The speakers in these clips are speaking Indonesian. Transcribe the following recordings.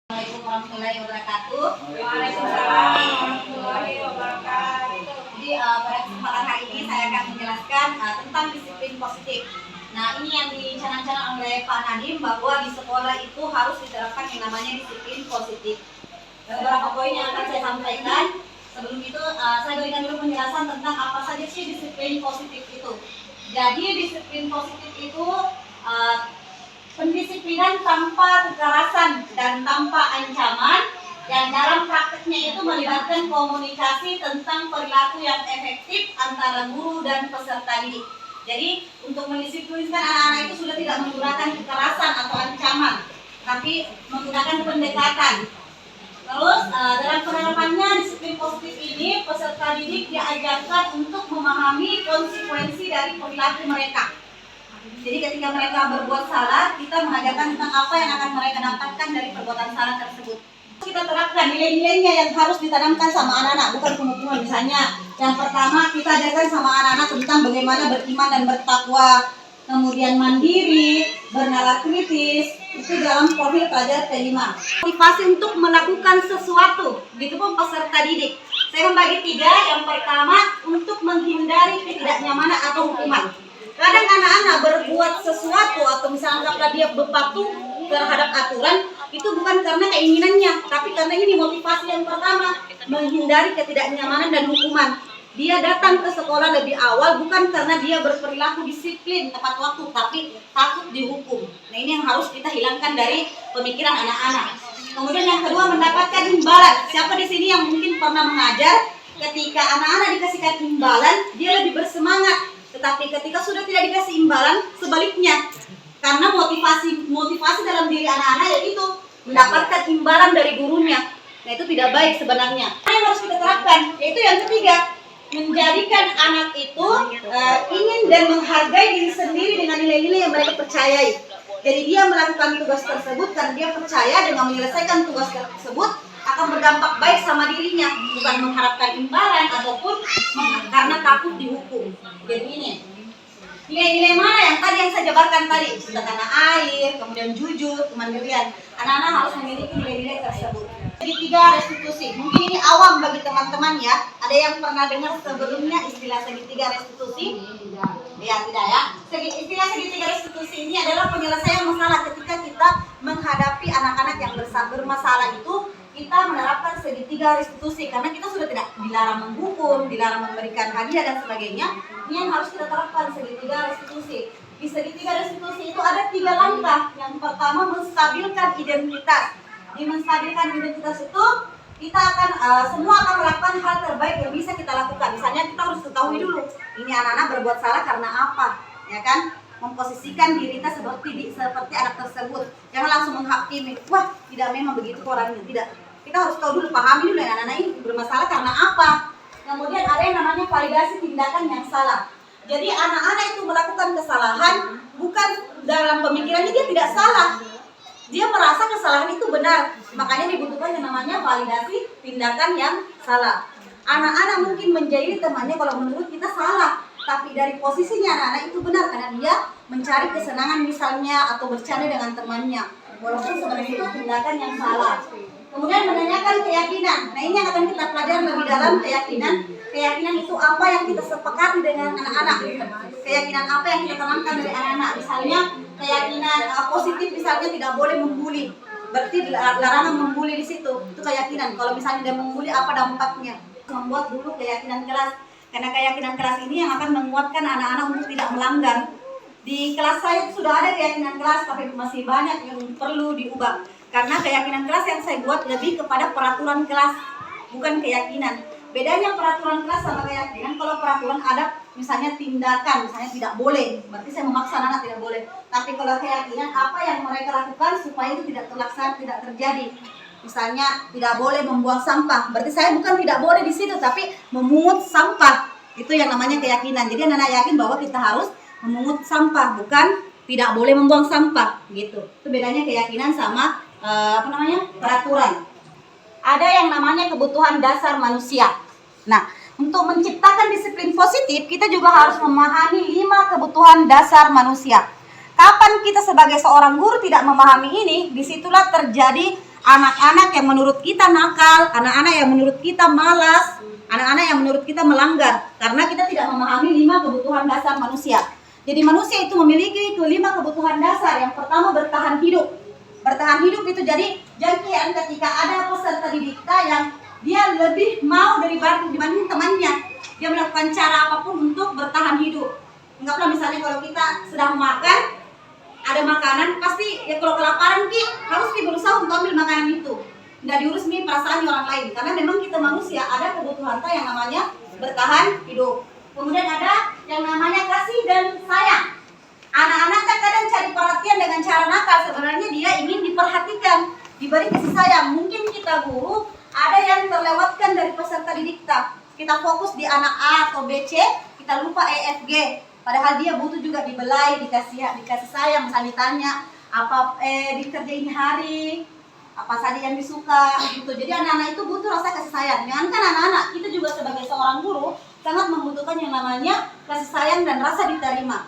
Assalamualaikum warahmatullahi wabarakatuh. Waalaikumsalam warahmatullahi wabarakatuh. Jadi pada kesempatan hari ini saya akan menjelaskan tentang disiplin positif. Nah, ini yang dicanang-canang oleh Pak Nadiem bahwa di sekolah itu harus diterapkan yang namanya disiplin positif. Beberapa poin yang akan saya sampaikan. Sebelum itu saya berikan dulu penjelasan tentang apa saja sih disiplin positif itu. Jadi disiplin positif itu pendisiplinan tanpa kekerasan dan tanpa ancaman yang dalam prakteknya itu melibatkan komunikasi tentang perilaku yang efektif antara guru dan peserta didik. Jadi untuk mendisiplinkan anak-anak itu sudah tidak menggunakan kekerasan atau ancaman, tapi menggunakan pendekatan. Terus dalam penerapannya disiplin positif ini peserta didik diajarkan untuk memahami konsekuensi dari perilaku mereka. Jadi ketika mereka berbuat salah, kita mengajarkan tentang apa yang akan mereka dapatkan dari perbuatan salah tersebut. Kita terapkan nilai-nilainya yang harus ditanamkan sama anak-anak, bukan penghukuman. Misalnya, yang pertama kita ajarkan sama anak-anak tentang bagaimana beriman dan bertakwa, kemudian mandiri, bernalar kritis, itu dalam profil pelajar P5. Motivasi untuk melakukan sesuatu, gitu pun peserta didik. Saya membagi 3, yang pertama untuk menghindari ketidaknyamanan atau hukuman. Kadang anak-anak berbuat sesuatu atau misalnya anggaplah dia berpatuh terhadap aturan, itu bukan karena keinginannya, tapi karena ini motivasi yang pertama, menghindari ketidaknyamanan dan hukuman. Dia datang ke sekolah lebih awal bukan karena dia berperilaku disiplin tepat waktu, tapi takut dihukum. Nah, ini yang harus kita hilangkan dari pemikiran anak-anak. Kemudian yang kedua, mendapatkan imbalan. Siapa di sini yang mungkin pernah mengajar, ketika anak-anak dikasihkan imbalan, dia lebih bersemangat. Tetapi ketika sudah tidak dikasih imbalan, sebaliknya. Karena motivasi dalam diri anak-anak yaitu mendapatkan imbalan dari gurunya. Nah, itu tidak baik sebenarnya. Yang harus kita terapkan, yaitu yang ketiga, menjadikan anak itu ingin dan menghargai diri sendiri dengan nilai-nilai yang mereka percayai. Jadi dia melakukan tugas tersebut karena dia percaya dengan menyelesaikan tugas tersebut akan berdampak baik sama dirinya, bukan mengharapkan imbalan ataupun karena takut dihukum. Jadi ini nilai-nilai mana yang tadi yang saya jabarkan tadi, sudah tanah air, kemudian jujur, kemandirian. Anak-anak harus memiliki nilai-nilai tersebut. Jadi 3 restitusi. Mungkin ini awam bagi teman-teman ya. Ada yang pernah dengar sebelumnya istilah segitiga restitusi? Ya, tidak ya. Istilah segitiga restitusi ini adalah penyelesaian masalah ketika kita menghadapi anak-anak yang bermasalah itu. Kita menerapkan segitiga restitusi karena kita sudah tidak dilarang menghukum, dilarang memberikan hadiah dan sebagainya. Ini yang harus kita terapkan, segitiga restitusi. Di segitiga restitusi itu ada 3 langkah. Yang pertama, menstabilkan identitas. Di menstabilkan identitas itu kita akan semua akan melakukan hal terbaik yang bisa kita lakukan. Misalnya kita harus ketahui dulu ini anak-anak berbuat salah karena apa, ya kan? Memposisikan diri kita seperti anak tersebut. Jangan langsung menghakimi. Wah, tidak, memang begitu orangnya. Tidak. Kita harus tahu dulu, pahami dulu anak-anak ini bermasalah karena apa. Kemudian ada yang namanya validasi tindakan yang salah. Jadi anak-anak itu melakukan kesalahan bukan dalam pemikirannya dia tidak salah. Dia merasa kesalahan itu benar. Makanya dibutuhkan yang namanya validasi tindakan yang salah. Anak-anak mungkin menjahili temannya kalau menurut kita salah. Tapi dari posisinya anak-anak itu benar karena dia mencari kesenangan misalnya atau bercanda dengan temannya. Walaupun sebenarnya itu tindakan yang salah. Kemudian menanyakan keyakinan. Nah, ini yang akan kita pelajari lebih dalam, keyakinan. Keyakinan itu apa yang kita sepakati dengan anak-anak. Keyakinan apa yang kita tanamkan dari anak-anak. Misalnya keyakinan positif, misalnya tidak boleh membuli. Berarti larangan membuli di situ. Itu keyakinan. Kalau misalnya dia membuli, apa dampaknya? Membuat dulu keyakinan keras. Karena keyakinan keras ini yang akan menguatkan anak-anak untuk tidak melanggar. Di kelas saya sudah ada keyakinan keras, tapi masih banyak yang perlu diubah. Karena keyakinan kelas yang saya buat lebih kepada peraturan kelas, bukan keyakinan. Bedanya peraturan kelas sama keyakinan, kalau peraturan ada misalnya tindakan, misalnya tidak boleh, berarti saya memaksa anak tidak boleh. Tapi kalau keyakinan, apa yang mereka lakukan supaya itu tidak terlaksana, tidak terjadi. Misalnya tidak boleh membuang sampah, berarti saya bukan tidak boleh di situ, tapi memungut sampah. Itu yang namanya keyakinan. Jadi anak-anak yakin bahwa kita harus memungut sampah, bukan tidak boleh membuang sampah, gitu. Itu bedanya keyakinan sama peraturan. Ada yang namanya kebutuhan dasar manusia. Nah, untuk menciptakan disiplin positif, kita juga harus memahami 5 kebutuhan dasar manusia. Kapan kita sebagai seorang guru tidak memahami ini, disitulah terjadi anak-anak yang menurut kita nakal, anak-anak yang menurut kita malas, anak-anak yang menurut kita melanggar, karena kita tidak memahami 5 kebutuhan dasar manusia. Jadi manusia itu memiliki 5 kebutuhan dasar. Yang pertama, bertahan hidup. Bertahan hidup itu jadi jangkian ketika ada peserta didik kita yang dia lebih mau dibanding temannya. Dia melakukan cara apapun untuk bertahan hidup. Anggaplah misalnya kalau kita sedang makan, ada makanan, pasti ya kalau kelaparan harus berusaha untuk ambil makanan itu. Nggak diurus perasaan orang lain, karena memang kita manusia ada kebutuhan yang namanya bertahan hidup. Kemudian ada yang namanya kasih dan sayang. Anak-anak kan kadang cari perhatian dengan cara nakal, sebenarnya dia ingin diperhatikan, diberi kasih sayang. Mungkin kita guru ada yang terlewatkan dari peserta didik kita. Kita fokus di anak A atau B, C, kita lupa E, F, G. Padahal dia butuh juga dibelai, dikasih sayang, misalnya ditanya apa dikerjain hari, apa saja yang disuka gitu. Jadi anak-anak itu butuh rasa kasih sayang. Jangankan anak-anak, kita juga sebagai seorang guru sangat membutuhkan yang namanya kasih sayang dan rasa diterima.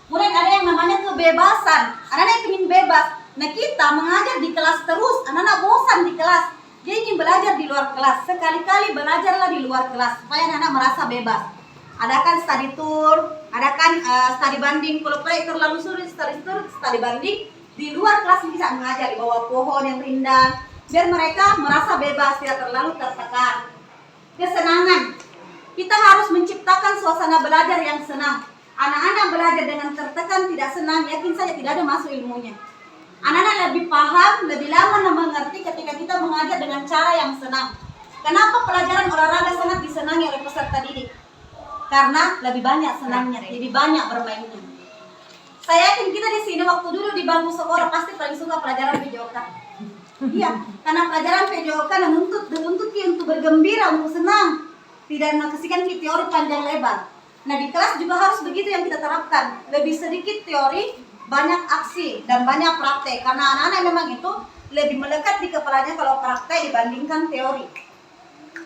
Kemudian ada yang namanya kebebasan. Anak-anak ingin bebas. Nah, kita mengajar di kelas terus, anak-anak bosan di kelas. Dia ingin belajar di luar kelas. Sekali-kali belajarlah di luar kelas supaya anak-anak merasa bebas. Adakan study tour, adakan study banding. Kalau proyek terlalu sulit, study tour, study banding di luar kelas bisa mengajar di bawah pohon yang rindang, biar mereka merasa bebas, tidak terlalu tertekan. Kesenangan, kita harus menciptakan suasana belajar yang senang. Anak-anak belajar dengan tertekan, tidak senang, yakin saja tidak ada masuk ilmunya. Anak-anak lebih paham, lebih lama mengerti ketika kita mengajar dengan cara yang senang. Kenapa pelajaran olahraga sangat disenangi oleh peserta didik? Karena lebih banyak senangnya, lebih banyak bermainnya. Saya yakin kita di sini waktu dulu di bangku sekolah pasti paling suka pelajaran PJOK. Iya, karena pelajaran PJOK menuntut kita untuk bergembira, untuk senang, tidak menyaksikan teori panjang lebar. Nah, di kelas juga harus begitu yang kita terapkan. Lebih sedikit teori, banyak aksi dan banyak praktek. Karena anak-anak memang itu lebih melekat di kepalanya kalau praktek dibandingkan teori.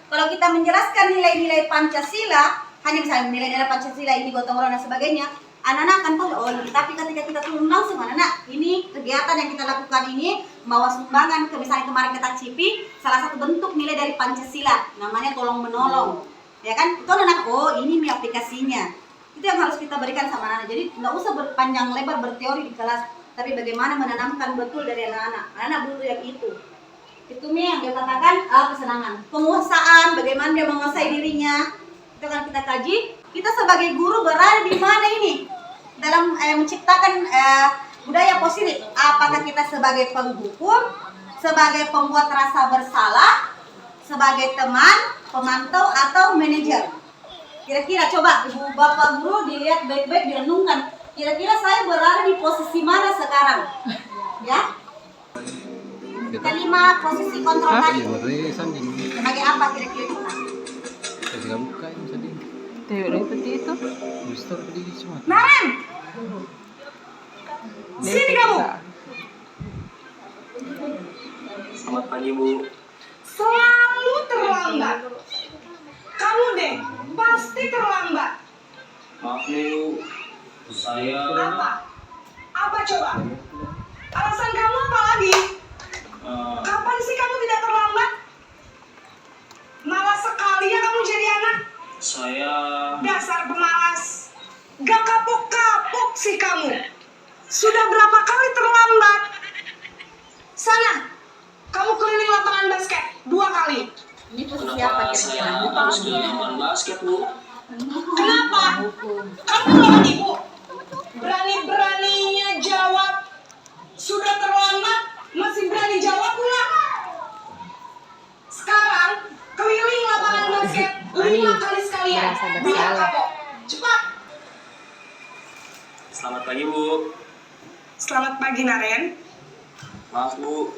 Kalau kita menjelaskan nilai-nilai Pancasila, hanya misalnya nilai-nilai Pancasila ini gotong royong dan sebagainya, anak-anak akan tahu, oh, tapi ketika kita turun langsung, anak-anak, ini kegiatan yang kita lakukan ini bawa sumbangan ke misalnya kemarin kita CIPI, salah satu bentuk nilai dari Pancasila, namanya tolong menolong, ya kan? Itu anak, oh ini nih aplikasinya. Itu yang harus kita berikan sama anak-anak. Jadi nggak usah berpanjang lebar berteori di kelas, tapi bagaimana menanamkan betul dari anak-anak. Anak-anak butuh yang itu. Itu nih yang dia katakan kesenangan. Penguasaan, bagaimana dia menguasai dirinya. Itu akan kita kaji. Kita sebagai guru berada di mana ini? Dalam menciptakan budaya positif. Apakah kita sebagai penghukum, sebagai pembuat rasa bersalah, sebagai teman, pemantau, atau manajer? Kira-kira coba ibu bapak guru dilihat baik-baik, direnungkan. Kira-kira saya berada di posisi mana sekarang? Ya? Kelima, posisi kontrol tadi. Sebagai apa kira-kira kita? Naren! Sini kamu! Selamat pagi, Bu. Selalu terlambat. Kamu deh, pasti terlambat. Maaf, Bu. Saya... Apa? Apa coba? Alasan kamu apa lagi? Kapan sih kamu tidak terlambat? Malas sekali ya kamu jadi anak. Saya... Dasar pemalas. Gak kapok-kapok sih kamu. Sudah berapa kali terlambat? Sana, kamu keliling lapangan basket 2 kali. Ini posisi apa Kenapa saya kira-kira? harus ke lapangan basket, Bu? Kenapa? Kamu lawan ibu. Berani-beraninya jawab. Sudah terlambat, masih berani jawab pula. Sekarang, keliling lapangan basket 5 kali sekalian. Biar kapok. Cepat. Selamat pagi, Bu. Selamat pagi, Naren. Maaf, Bu.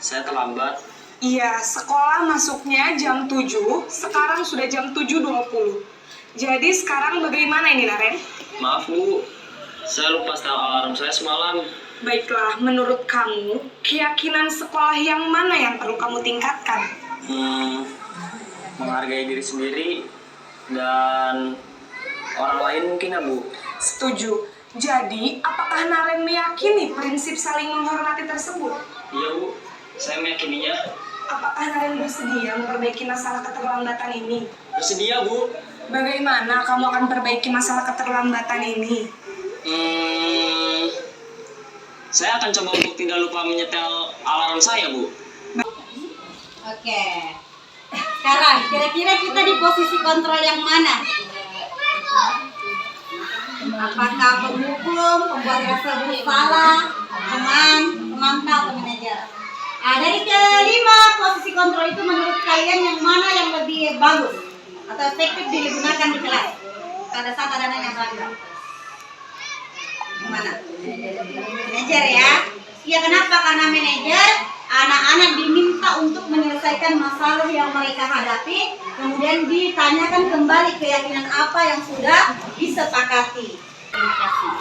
Saya terlambat. Iya, sekolah masuknya jam 7, sekarang sudah jam 7.20. Jadi sekarang bagaimana ini, Naren? Maaf, Bu. Saya lupa setel alarm saya semalam. Baiklah, menurut kamu, keyakinan sekolah yang mana yang perlu kamu tingkatkan? Menghargai diri sendiri dan orang lain mungkin, ya, Bu. Setuju. Jadi, apakah Naren meyakini prinsip saling menghormati tersebut? Iya, Bu. Saya meyakininya. Apakah kalian bersedia memperbaiki masalah keterlambatan ini? Bersedia, Bu. Bagaimana kamu akan perbaiki masalah keterlambatan ini? Saya akan coba untuk tidak lupa menyetel alarm saya, Bu. Oke. Sekarang kira-kira kita di posisi kontrol yang mana? Apakah penghukum, pembuat rasa bersalah, teman, pemantau, atau manajer? Dari kelima posisi kontrol itu menurut kalian yang mana yang lebih bagus atau efektif digunakan di kelas pada saat ada nanya belajar? Yang mana? Manajer ya. Iya, kenapa? Karena manajer, anak-anak diminta untuk menyelesaikan masalah yang mereka hadapi, kemudian ditanyakan kembali keyakinan apa yang sudah disepakati. Terima kasih.